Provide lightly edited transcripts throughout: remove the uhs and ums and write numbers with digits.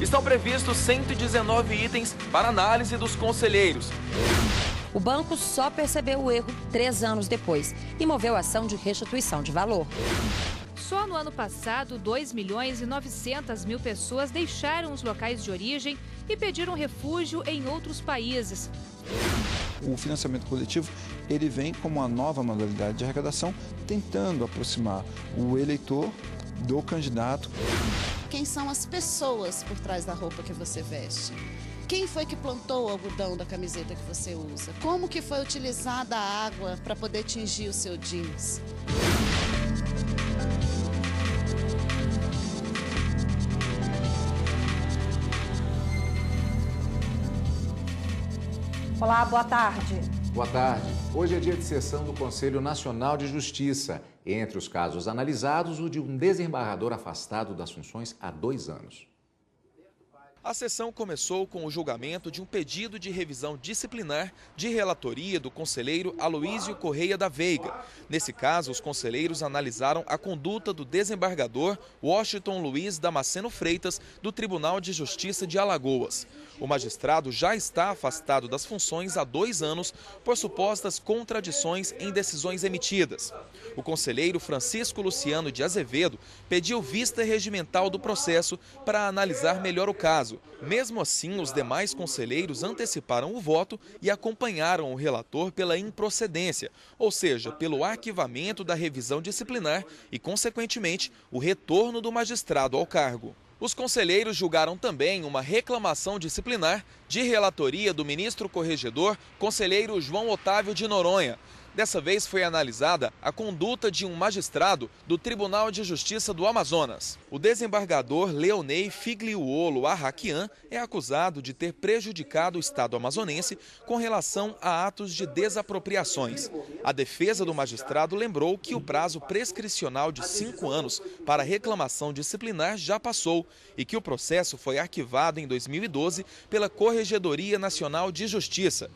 Estão previstos 119 itens para análise dos conselheiros. O banco só percebeu o erro 3 anos depois e moveu a ação de restituição de valor. Só no ano passado, 2.900.000 pessoas deixaram os locais de origem e pediram refúgio em outros países. O financiamento coletivo, ele vem como uma nova modalidade de arrecadação, tentando aproximar o eleitor do candidato. Quem são as pessoas por trás da roupa que você veste? Quem foi que plantou o algodão da camiseta que você usa? Como que foi utilizada a água para poder tingir o seu jeans? Olá, boa tarde. Boa tarde. Hoje é dia de sessão do Conselho Nacional de Justiça. Entre os casos analisados, o de um desembargador afastado das funções há 2 anos. A sessão começou com o julgamento de um pedido de revisão disciplinar de relatoria do conselheiro Aloísio Correia da Veiga. Nesse caso, os conselheiros analisaram a conduta do desembargador Washington Luiz Damasceno Freitas, do Tribunal de Justiça de Alagoas. O magistrado já está afastado das funções há 2 anos por supostas contradições em decisões emitidas. O conselheiro Francisco Luciano de Azevedo pediu vista regimental do processo para analisar melhor o caso. Mesmo assim, os demais conselheiros anteciparam o voto e acompanharam o relator pela improcedência, ou seja, pelo arquivamento da revisão disciplinar e, consequentemente, o retorno do magistrado ao cargo. Os conselheiros julgaram também uma reclamação disciplinar de relatoria do ministro corregedor, conselheiro João Otávio de Noronha. Dessa vez foi analisada a conduta de um magistrado do Tribunal de Justiça do Amazonas. O desembargador Leonei Figliuolo Arraquian é acusado de ter prejudicado o Estado amazonense com relação a atos de desapropriações. A defesa do magistrado lembrou que o prazo prescricional de 5 anos para reclamação disciplinar já passou e que o processo foi arquivado em 2012 pela Corregedoria Nacional de Justiça.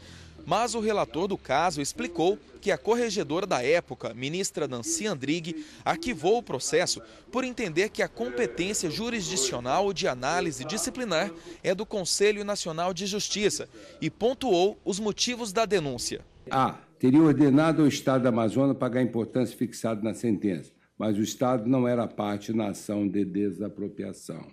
Mas o relator do caso explicou que a corregedora da época, ministra Nancy Andrighi, arquivou o processo por entender que a competência jurisdicional de análise disciplinar é do Conselho Nacional de Justiça e pontuou os motivos da denúncia. A. Teria ordenado ao Estado do Amazonas pagar a importância fixada na sentença, mas o Estado não era parte na ação de desapropriação.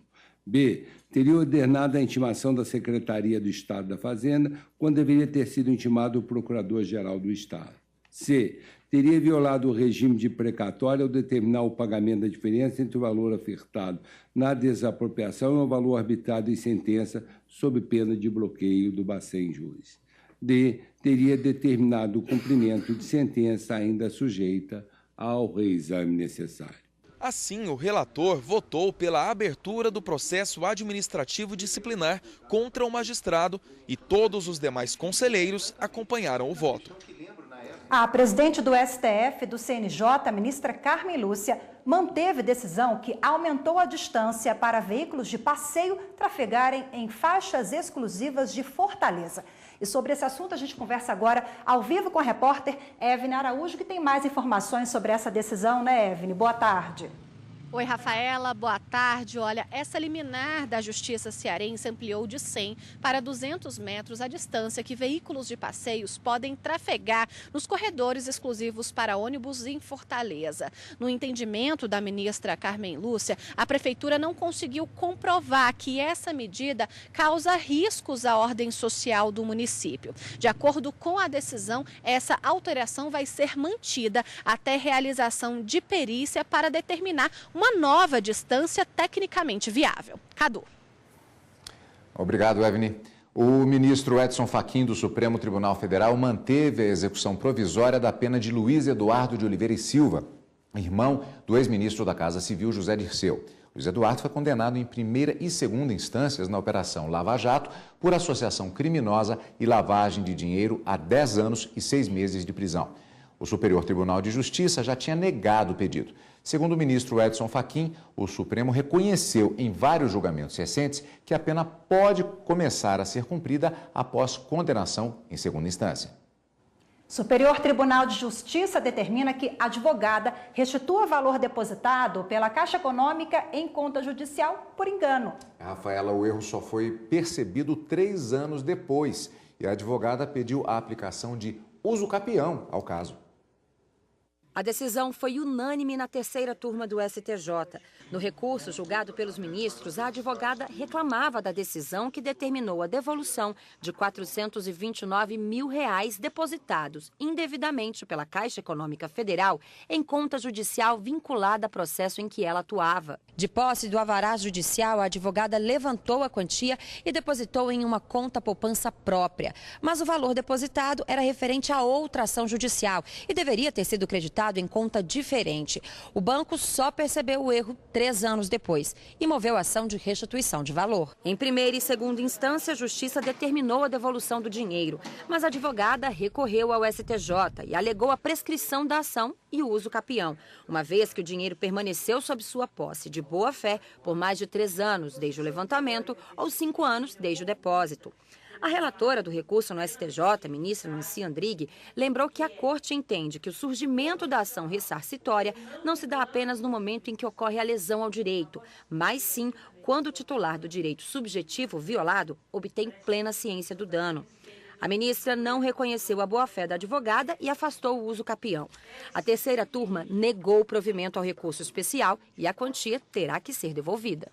B. Teria ordenado a intimação da Secretaria do Estado da Fazenda, quando deveria ter sido intimado o Procurador-Geral do Estado. C. Teria violado o regime de precatório ao determinar o pagamento da diferença entre o valor ofertado na desapropriação e o valor arbitrado em sentença, sob pena de bloqueio do Bacen Juris. D. Teria determinado o cumprimento de sentença ainda sujeita ao reexame necessário. Assim, o relator votou pela abertura do processo administrativo disciplinar contra o magistrado e todos os demais conselheiros acompanharam o voto. A presidente do STF, do CNJ, a ministra Carmen Lúcia, manteve decisão que aumentou a distância para veículos de passeio trafegarem em faixas exclusivas de Fortaleza. E sobre esse assunto a gente conversa agora ao vivo com a repórter Evne Araújo, que tem mais informações sobre essa decisão, né, Evne? Boa tarde. Oi, Rafaela, boa tarde. Olha, essa liminar da Justiça Cearense ampliou de 100 para 200 metros a distância que veículos de passeios podem trafegar nos corredores exclusivos para ônibus em Fortaleza. No entendimento da ministra Carmen Lúcia, a Prefeitura não conseguiu comprovar que essa medida causa riscos à ordem social do município. De acordo com a decisão, essa alteração vai ser mantida até realização de perícia para determinar uma nova distância tecnicamente viável. Cadu. Obrigado, Evne. O ministro Edson Fachin, do Supremo Tribunal Federal, manteve a execução provisória da pena de Luiz Eduardo de Oliveira e Silva, irmão do ex-ministro da Casa Civil, José Dirceu. Luiz Eduardo foi condenado em primeira e segunda instâncias na Operação Lava Jato por associação criminosa e lavagem de dinheiro a 10 anos e 6 meses de prisão. O Superior Tribunal de Justiça já tinha negado o pedido. Segundo o ministro Edson Fachin, o Supremo reconheceu em vários julgamentos recentes que a pena pode começar a ser cumprida após condenação em segunda instância. Superior Tribunal de Justiça determina que a advogada restitua valor depositado pela Caixa Econômica em conta judicial por engano. Rafaela, o erro só foi percebido 3 anos depois e a advogada pediu a aplicação de uso capião ao caso. A decisão foi unânime na terceira turma do STJ. No recurso julgado pelos ministros, a advogada reclamava da decisão que determinou a devolução de R$ 429 mil depositados indevidamente pela Caixa Econômica Federal em conta judicial vinculada a processo em que ela atuava. De posse do alvará judicial, a advogada levantou a quantia e depositou em uma conta poupança própria. Mas o valor depositado era referente a outra ação judicial e deveria ter sido creditado em conta diferente. O banco só percebeu o erro 3 anos depois e moveu a ação de restituição de valor. Em primeira e segunda instância, a Justiça determinou a devolução do dinheiro, mas a advogada recorreu ao STJ e alegou a prescrição da ação e o uso capião, uma vez que o dinheiro permaneceu sob sua posse de boa fé por mais de 3 anos desde o levantamento ou 5 anos desde o depósito. A relatora do recurso no STJ, ministra Nancy Andrighi, lembrou que a Corte entende que o surgimento da ação ressarcitória não se dá apenas no momento em que ocorre a lesão ao direito, mas sim quando o titular do direito subjetivo violado obtém plena ciência do dano. A ministra não reconheceu a boa-fé da advogada e afastou o uso capião. A terceira turma negou o provimento ao recurso especial e a quantia terá que ser devolvida.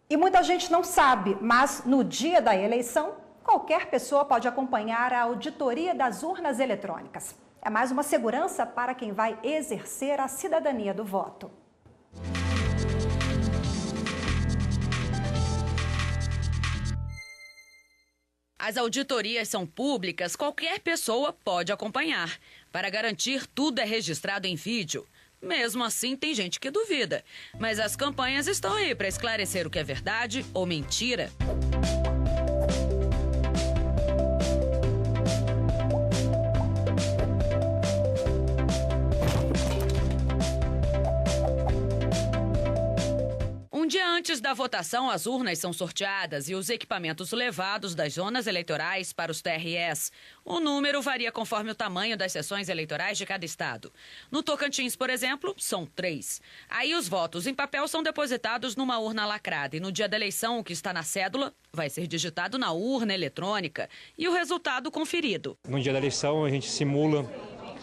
E muita gente não sabe, mas no dia da eleição, qualquer pessoa pode acompanhar a auditoria das urnas eletrônicas. É mais uma segurança para quem vai exercer a cidadania do voto. As auditorias são públicas, qualquer pessoa pode acompanhar. Para garantir, tudo é registrado em vídeo. Mesmo assim, tem gente que duvida. Mas as campanhas estão aí para esclarecer o que é verdade ou mentira. Um dia antes da votação, as urnas são sorteadas e os equipamentos levados das zonas eleitorais para os TREs. O número varia conforme o tamanho das sessões eleitorais de cada estado. No Tocantins, por exemplo, são 3. Aí os votos em papel são depositados numa urna lacrada e no dia da eleição o que está na cédula vai ser digitado na urna eletrônica e o resultado conferido. No dia da eleição a gente simula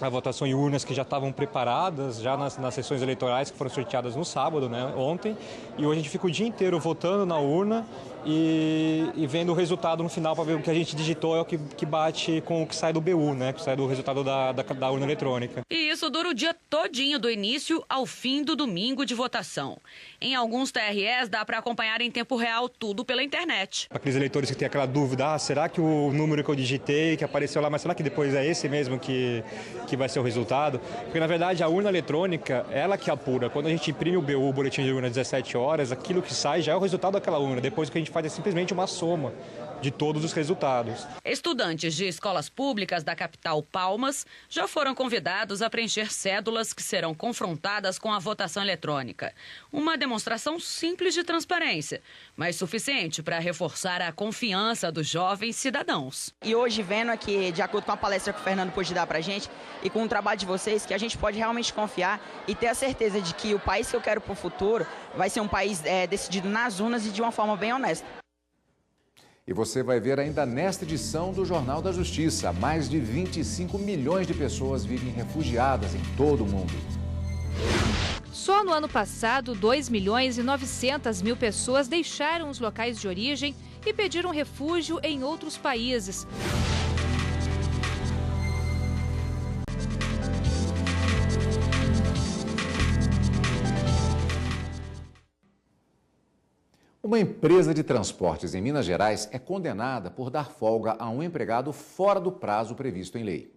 a votação em urnas que já estavam preparadas, já nas sessões eleitorais que foram sorteadas no sábado, né, ontem. E hoje a gente fica o dia inteiro votando na urna e vendo o resultado no final para ver o que a gente digitou é o que bate com o que sai do BU, né, que sai do resultado da urna eletrônica. E isso dura o dia todinho, do início ao fim do domingo de votação. Em alguns TREs dá para acompanhar em tempo real tudo pela internet. Aqueles eleitores que têm aquela dúvida, será que o número que eu digitei, que apareceu lá, mas será que depois é esse mesmo que vai ser o resultado? Porque, na verdade, a urna eletrônica, ela que apura. Quando a gente imprime o BU, o boletim de urna, às 17 horas, aquilo que sai já é o resultado daquela urna. Depois o que a gente faz é simplesmente uma soma de todos os resultados. Estudantes de escolas públicas da capital Palmas já foram convidados a preencher cédulas que serão confrontadas com a votação eletrônica. Uma demonstração simples de transparência, mas suficiente para reforçar a confiança dos jovens cidadãos. E hoje vendo aqui, de acordo com a palestra que o Fernando pôde dar para a gente e com o trabalho de vocês, que a gente pode realmente confiar e ter a certeza de que o país que eu quero para o futuro vai ser um país decidido nas urnas e de uma forma bem honesta. E você vai ver ainda nesta edição do Jornal da Justiça. Mais de 25 milhões de pessoas vivem refugiadas em todo o mundo. Só no ano passado, 2.900.000 pessoas deixaram os locais de origem e pediram refúgio em outros países. Uma empresa de transportes em Minas Gerais é condenada por dar folga a um empregado fora do prazo previsto em lei.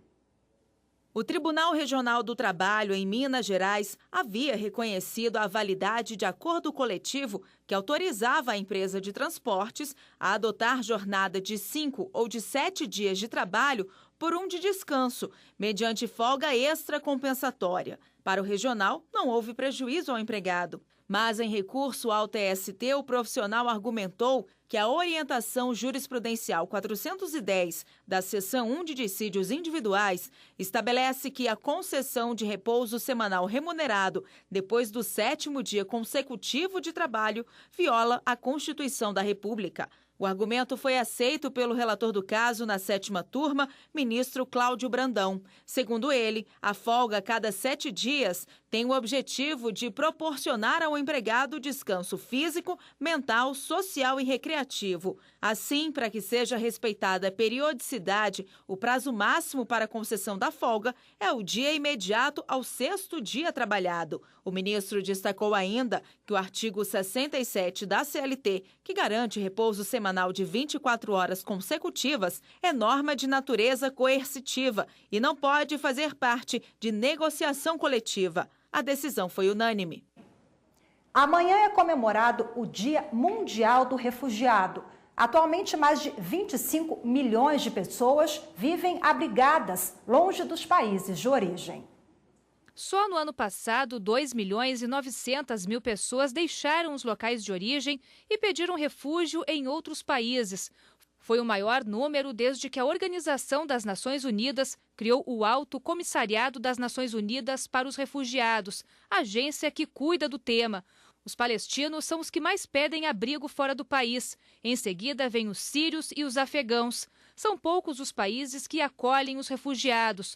O Tribunal Regional do Trabalho em Minas Gerais havia reconhecido a validade de acordo coletivo que autorizava a empresa de transportes a adotar jornada de 5 ou de 7 dias de trabalho por um de descanso, mediante folga extra compensatória. Para o regional, não houve prejuízo ao empregado. Mas, em recurso ao TST, o profissional argumentou que a orientação jurisprudencial 410 da Seção 1 de dissídios individuais estabelece que a concessão de repouso semanal remunerado depois do 7º dia consecutivo de trabalho viola a Constituição da República. O argumento foi aceito pelo relator do caso na 7ª turma, ministro Cláudio Brandão. Segundo ele, a folga a cada 7 dias tem o objetivo de proporcionar ao empregado descanso físico, mental, social e recreativo. Assim, para que seja respeitada a periodicidade, o prazo máximo para a concessão da folga é o dia imediato ao 6º dia trabalhado. O ministro destacou ainda que o artigo 67 da CLT, que garante repouso semanal de 24 horas consecutivas, é norma de natureza coercitiva e não pode fazer parte de negociação coletiva. A decisão foi unânime. Amanhã é comemorado o Dia Mundial do Refugiado. Atualmente, mais de 25 milhões de pessoas vivem abrigadas longe dos países de origem. Só no ano passado, 2.900.000 pessoas deixaram os locais de origem e pediram refúgio em outros países. Foi o maior número desde que a Organização das Nações Unidas criou o Alto Comissariado das Nações Unidas para os Refugiados, agência que cuida do tema. Os palestinos são os que mais pedem abrigo fora do país. Em seguida, vêm os sírios e os afegãos. São poucos os países que acolhem os refugiados.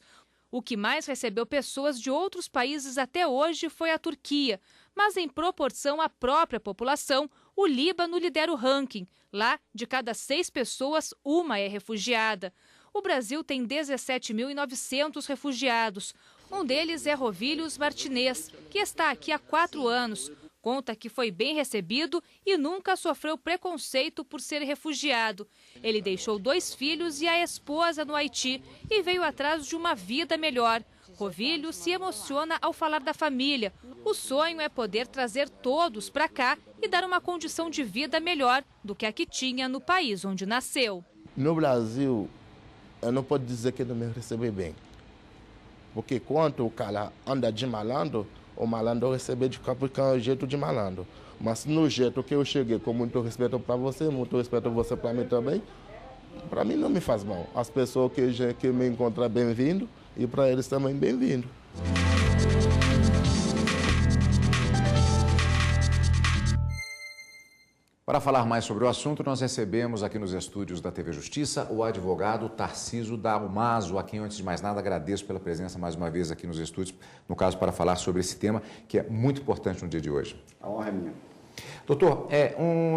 O que mais recebeu pessoas de outros países até hoje foi a Turquia. Mas, em proporção à própria população, o Líbano lidera o ranking. Lá, de cada 6 pessoas, uma é refugiada. O Brasil tem 17.900 refugiados. Um deles é Rovílios Martinez, que está aqui há 4 anos. Conta que foi bem recebido e nunca sofreu preconceito por ser refugiado. Ele deixou 2 filhos e a esposa no Haiti e veio atrás de uma vida melhor. Rovílio se emociona ao falar da família. O sonho é poder trazer todos para cá e dar uma condição de vida melhor do que a que tinha no país onde nasceu. No Brasil, eu não posso dizer que não me recebe bem. Porque quando o cara anda de malandro, o malandro recebe de cá porque é um jeito de malandro. Mas no jeito que eu cheguei, com muito respeito para você, muito respeito você para mim também, para mim não me faz mal. As pessoas que me encontram bem-vindo e para eles também bem-vindo. Para falar mais sobre o assunto, nós recebemos aqui nos estúdios da TV Justiça o advogado Tarcísio Dalmaso, a quem, antes de mais nada, agradeço pela presença mais uma vez aqui nos estúdios, no caso, para falar sobre esse tema, que é muito importante no dia de hoje. A honra é minha. Doutor,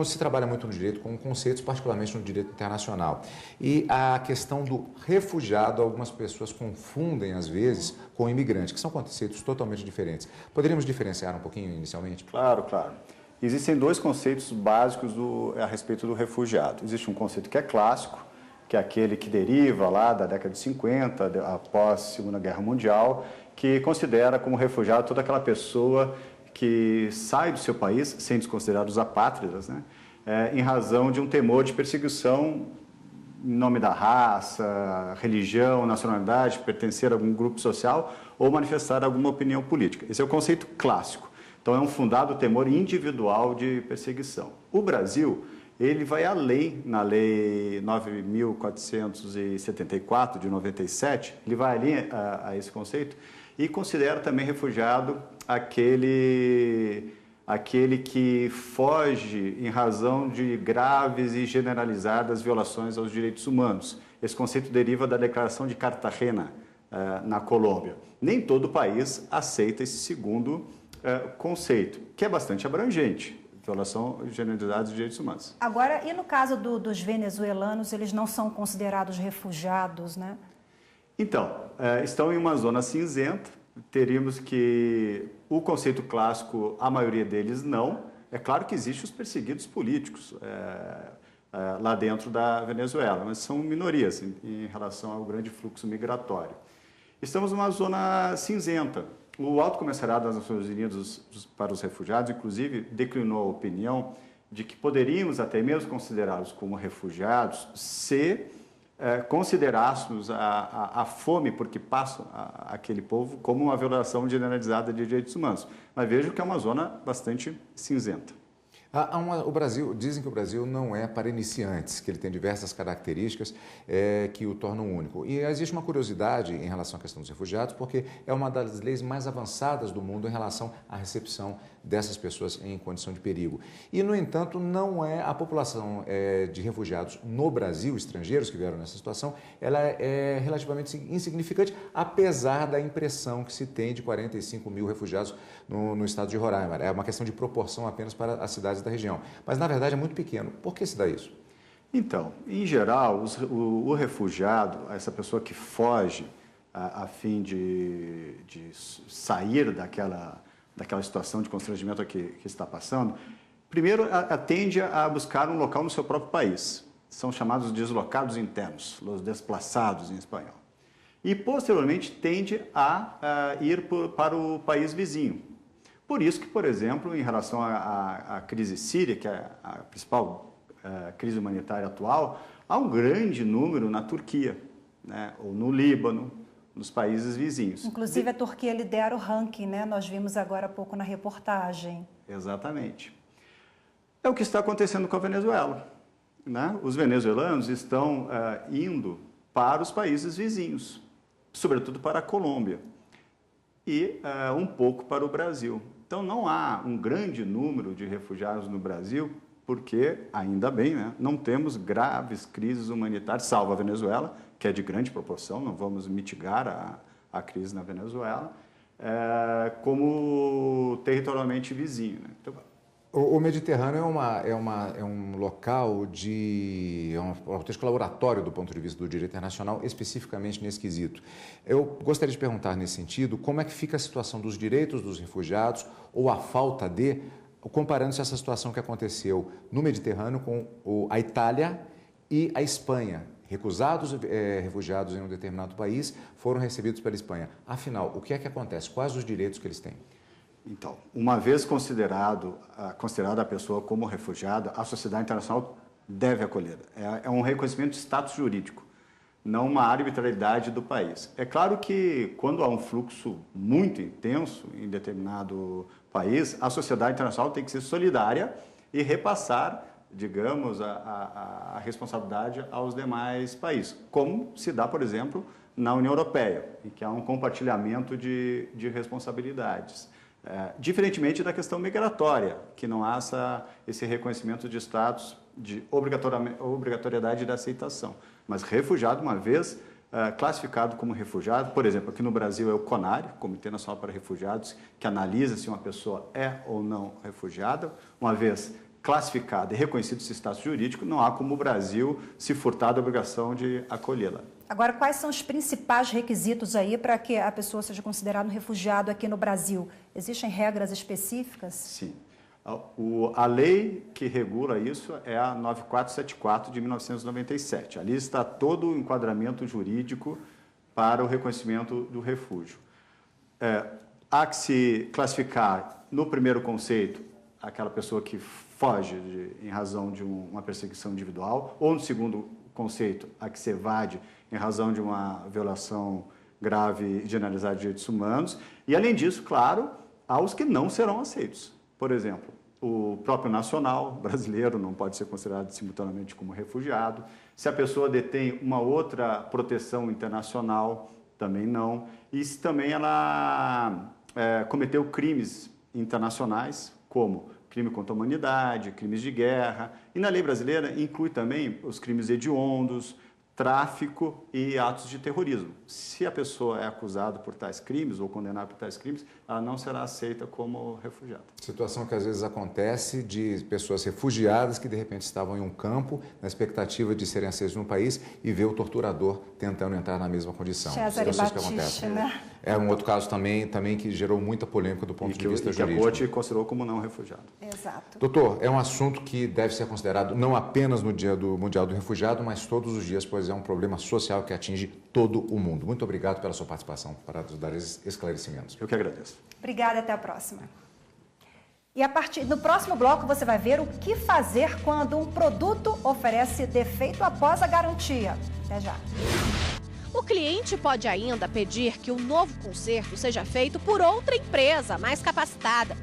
se trabalha muito no direito com conceitos, particularmente no direito internacional. E a questão do refugiado, algumas pessoas confundem, às vezes, com o imigrante, que são conceitos totalmente diferentes. Poderíamos diferenciar um pouquinho inicialmente? Claro, claro. Existem 2 conceitos básicos a respeito do refugiado. Existe um conceito que é clássico, que é aquele que deriva lá da década de 50, após a Segunda Guerra Mundial, que considera como refugiado toda aquela pessoa que sai do seu país, sem desconsiderar os apátridas, né, em razão de um temor de perseguição em nome da raça, religião, nacionalidade, pertencer a algum grupo social ou manifestar alguma opinião política. Esse é o conceito clássico. Então, é um fundado temor individual de perseguição. O Brasil, ele vai além, na Lei 9.474, de 97, ele vai além a esse conceito e considera também refugiado aquele que foge em razão de graves e generalizadas violações aos direitos humanos. Esse conceito deriva da Declaração de Cartagena, na Colômbia. Nem todo país aceita esse segundo conceito, que é bastante abrangente, violação generalizada dos direitos humanos. Agora, e no caso dos venezuelanos, eles não são considerados refugiados, né? Então, estão em uma zona cinzenta, teríamos que o conceito clássico, a maioria deles não. É claro que existem os perseguidos políticos lá dentro da Venezuela, mas são minorias em relação ao grande fluxo migratório. Estamos numa zona cinzenta. O Alto Comissariado das Nações Unidas para os Refugiados, inclusive, declinou a opinião de que poderíamos até mesmo considerá-los como refugiados se considerássemos a fome por que passa aquele povo como uma violação generalizada de direitos humanos. Mas vejo que é uma zona bastante cinzenta. O Brasil, dizem que o Brasil não é para iniciantes, que ele tem diversas características que o tornam único. E existe uma curiosidade em relação à questão dos refugiados, porque é uma das leis mais avançadas do mundo em relação à recepção dessas pessoas em condição de perigo. E, no entanto, não é a população de refugiados no Brasil, estrangeiros que vieram nessa situação, ela é relativamente insignificante, apesar da impressão que se tem de 45 mil refugiados no estado de Roraima. É uma questão de proporção apenas para as cidades da região. Mas, na verdade, é muito pequeno. Por que se dá isso? Então, em geral, o refugiado, essa pessoa que foge a fim de sair daquela situação de constrangimento que está passando, primeiro tende a buscar um local no seu próprio país. São chamados deslocados internos, os desplaçados em espanhol. E, posteriormente, tende a ir para o país vizinho. Por isso que, por exemplo, em relação à crise síria, que é a principal crise humanitária atual, há um grande número na Turquia, né, ou no Líbano, nos países vizinhos. Inclusive, a Turquia lidera o ranking, né? Nós vimos agora há pouco na reportagem. Exatamente. É o que está acontecendo com a Venezuela, né? Os venezuelanos estão indo para os países vizinhos, sobretudo para a Colômbia e um pouco para o Brasil. Então, não há um grande número de refugiados no Brasil, porque, ainda bem, né, não temos graves crises humanitárias, salvo a Venezuela, que é de grande proporção, não vamos mitigar a crise na Venezuela, como territorialmente vizinho. Né? Então, o Mediterrâneo é um local é um autêntico laboratório do ponto de vista do direito internacional, especificamente nesse quesito. Eu gostaria de perguntar nesse sentido, como é que fica a situação dos direitos dos refugiados, ou a falta de, comparando-se a essa situação que aconteceu no Mediterrâneo com a Itália e a Espanha. Recusados refugiados em um determinado país foram recebidos pela Espanha. Afinal, o que é que acontece? Quais os direitos que eles têm? Então, uma vez considerada a pessoa como refugiada, a sociedade internacional deve acolher. É um reconhecimento de status jurídico, não uma arbitrariedade do país. É claro que, quando há um fluxo muito intenso em determinado país, a sociedade internacional tem que ser solidária e repassar, digamos, a responsabilidade aos demais países, como se dá, por exemplo, na União Europeia, em que há um compartilhamento de responsabilidades. Diferentemente da questão migratória, que não há esse reconhecimento de status de obrigatoriedade da aceitação. Mas refugiado, uma vez classificado como refugiado, por exemplo, aqui no Brasil é o CONARE, Comitê Nacional para Refugiados, que analisa se uma pessoa é ou não refugiada. Uma vez classificado e reconhecido esse status jurídico, não há como o Brasil se furtar da obrigação de acolhê-la. Agora, quais são os principais requisitos aí para que a pessoa seja considerada um refugiado aqui no Brasil? Existem regras específicas? Sim. A lei que regula isso é a 9474 de 1997. Ali está todo o enquadramento jurídico para o reconhecimento do refúgio. Há que se classificar, no primeiro conceito, aquela pessoa que foge em razão de uma perseguição individual, ou no segundo conceito, a que se evade em razão de uma violação grave e generalizada de direitos humanos. E, além disso, claro, há os que não serão aceitos. Por exemplo, o próprio nacional brasileiro não pode ser considerado simultaneamente como refugiado. Se a pessoa detém uma outra proteção internacional, também não. E se também ela cometeu crimes internacionais, como crime contra a humanidade, crimes de guerra. E na lei brasileira inclui também os crimes hediondos, tráfico e atos de terrorismo. Se a pessoa é acusada por tais crimes ou condenada por tais crimes, ela não será aceita como refugiada. Situação que às vezes acontece de pessoas refugiadas que de repente estavam em um campo na expectativa de serem aceitos no país e ver o torturador tentando entrar na mesma condição. Cesare Battisti, né? É um outro caso também que gerou muita polêmica do ponto de vista jurídico. E que a Corte considerou como não refugiado. Exato. Doutor, é um assunto que deve ser considerado não apenas no Dia do Mundial do Refugiado, mas todos os dias, pois é um problema social que atinge todo o mundo. Muito obrigado pela sua participação, para nos dar esses esclarecimentos. Eu que agradeço. Obrigada, até a próxima. E no próximo bloco você vai ver o que fazer quando um produto oferece defeito após a garantia. Até já. O cliente pode ainda pedir que o novo conserto seja feito por outra empresa mais capacitada.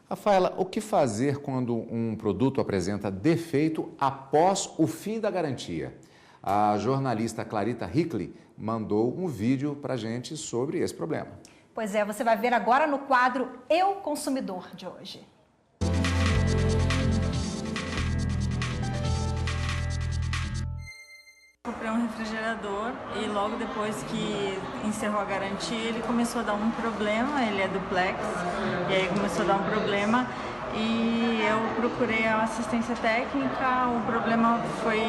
Rafaela, o que fazer quando um produto apresenta defeito após o fim da garantia? A jornalista Clarita Hickley mandou um vídeo para a gente sobre esse problema. Pois é, você vai ver agora no quadro Eu Consumidor de hoje. Comprei um refrigerador e logo depois que encerrou a garantia ele começou a dar um problema, ele é duplex, e aí começou a dar um problema e eu procurei a assistência técnica, o problema foi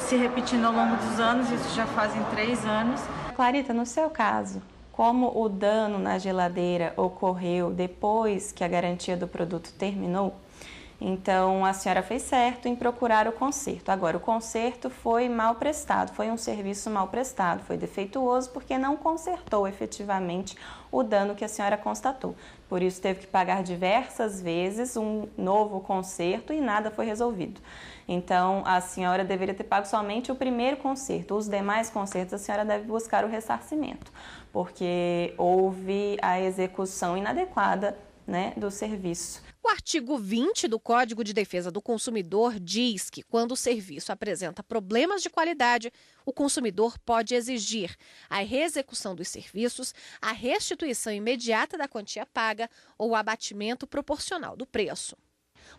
se repetindo ao longo dos anos, isso já fazem 3 anos. Clarita, no seu caso, como o dano na geladeira ocorreu depois que a garantia do produto terminou, então a senhora fez certo em procurar o conserto. Agora, o conserto foi mal prestado, foi um serviço mal prestado, foi defeituoso porque não consertou efetivamente o dano que a senhora constatou. Por isso teve que pagar diversas vezes um novo conserto e nada foi resolvido. Então a senhora deveria ter pago somente o primeiro conserto. Os demais consertos a senhora deve buscar o ressarcimento, porque houve a execução inadequada, né, do serviço. O artigo 20 do Código de Defesa do Consumidor diz que, quando o serviço apresenta problemas de qualidade, o consumidor pode exigir a reexecução dos serviços, a restituição imediata da quantia paga ou o abatimento proporcional do preço.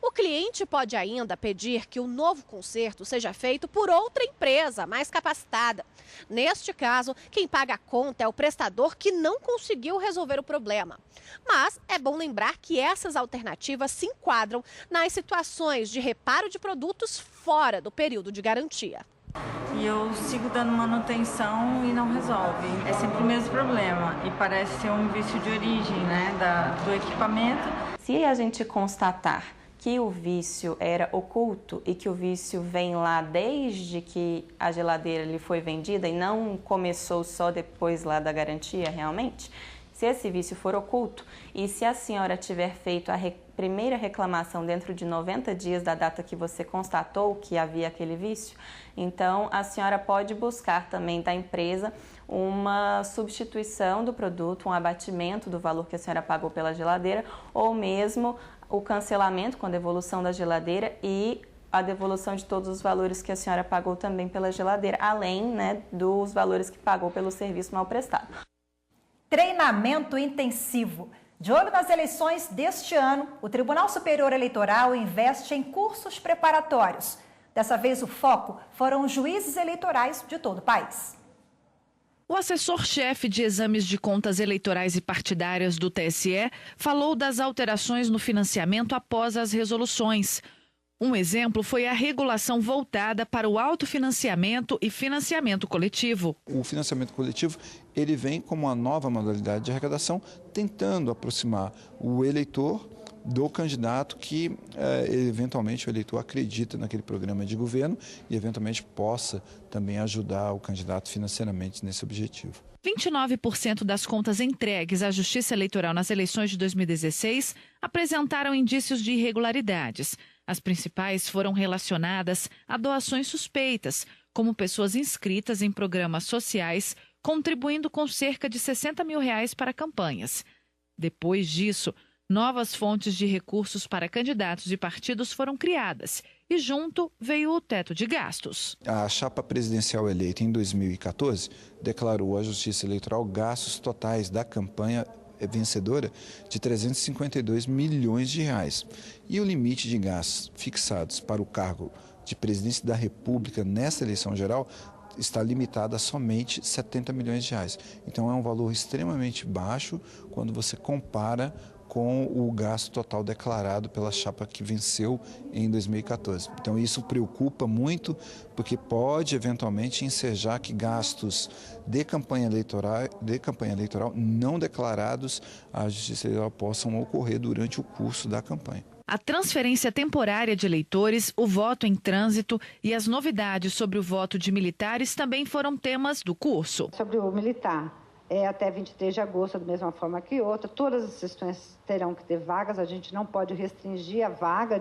O cliente pode ainda pedir que o novo conserto seja feito por outra empresa mais capacitada. Neste caso, quem paga a conta é o prestador que não conseguiu resolver o problema. Mas é bom lembrar que essas alternativas se enquadram nas situações de reparo de produtos fora do período de garantia. E eu sigo dando manutenção e não resolve. É sempre o mesmo problema e parece ser um vício de origem, né, do equipamento. Se a gente constatar que o vício era oculto e que o vício vem lá desde que a geladeira lhe foi vendida e não começou só depois lá da garantia realmente, se esse vício for oculto e se a senhora tiver feito a primeira reclamação dentro de 90 dias da data que você constatou que havia aquele vício, então a senhora pode buscar também da empresa uma substituição do produto, um abatimento do valor que a senhora pagou pela geladeira ou mesmo o cancelamento com a devolução da geladeira e a devolução de todos os valores que a senhora pagou também pela geladeira, além, né, dos valores que pagou pelo serviço mal prestado. Treinamento intensivo. De olho nas eleições deste ano, o Tribunal Superior Eleitoral investe em cursos preparatórios. Dessa vez, o foco foram os juízes eleitorais de todo o país. O assessor-chefe de exames de contas eleitorais e partidárias do TSE falou das alterações no financiamento após as resoluções. Um exemplo foi a regulação voltada para o autofinanciamento e financiamento coletivo. O financiamento coletivo ele vem como uma nova modalidade de arrecadação, tentando aproximar o eleitor do candidato que eventualmente o eleitor acredita naquele programa de governo e eventualmente possa também ajudar o candidato financeiramente nesse objetivo. 29% das contas entregues à Justiça Eleitoral nas eleições de 2016 apresentaram indícios de irregularidades. As principais foram relacionadas a doações suspeitas, como pessoas inscritas em programas sociais, contribuindo com cerca de R$60 mil para campanhas. Depois disso, novas fontes de recursos para candidatos e partidos foram criadas e junto veio o teto de gastos. A chapa presidencial eleita em 2014 declarou à Justiça Eleitoral gastos totais da campanha vencedora de R$352 milhões. E o limite de gastos fixados para o cargo de presidência da República nessa eleição geral está limitado a somente R$70 milhões. Então é um valor extremamente baixo quando você compara com o gasto total declarado pela chapa que venceu em 2014. Então isso preocupa muito, porque pode eventualmente ensejar que gastos de campanha eleitoral não declarados à Justiça Eleitoral possam ocorrer durante o curso da campanha. A transferência temporária de eleitores, o voto em trânsito e as novidades sobre o voto de militares também foram temas do curso. Sobre o militar, até 23 de agosto, da mesma forma que outra, todas as sessões terão que ter vagas, a gente não pode restringir a vaga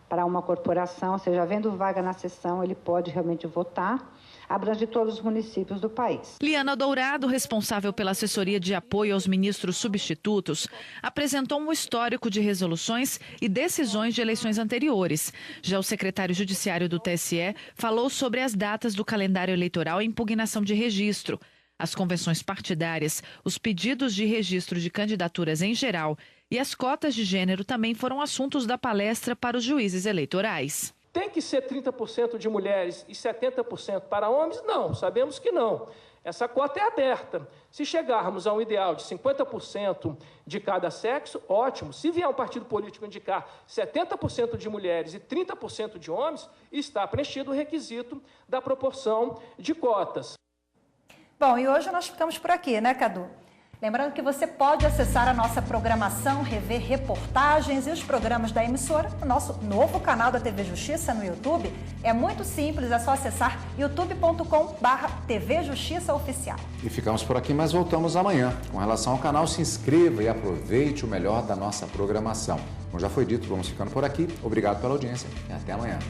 para uma corporação, ou seja, havendo vaga na sessão, ele pode realmente votar. Abrange todos os municípios do país. Liana Dourado, responsável pela assessoria de apoio aos ministros substitutos, apresentou um histórico de resoluções e decisões de eleições anteriores. Já o secretário judiciário do TSE falou sobre as datas do calendário eleitoral e impugnação de registro. As convenções partidárias, os pedidos de registro de candidaturas em geral e as cotas de gênero também foram assuntos da palestra para os juízes eleitorais. Tem que ser 30% de mulheres e 70% para homens? Não, sabemos que não. Essa cota é aberta. Se chegarmos a um ideal de 50% de cada sexo, ótimo. Se vier um partido político indicar 70% de mulheres e 30% de homens, está preenchido o requisito da proporção de cotas. Bom, e hoje nós ficamos por aqui, né, Cadu? Lembrando que você pode acessar a nossa programação, rever reportagens e os programas da emissora no nosso novo canal da TV Justiça no YouTube. É muito simples, é só acessar youtube.com/TV Justiça Oficial. E ficamos por aqui, mas voltamos amanhã. Com relação ao canal, se inscreva e aproveite o melhor da nossa programação. Como já foi dito, vamos ficando por aqui. Obrigado pela audiência e até amanhã.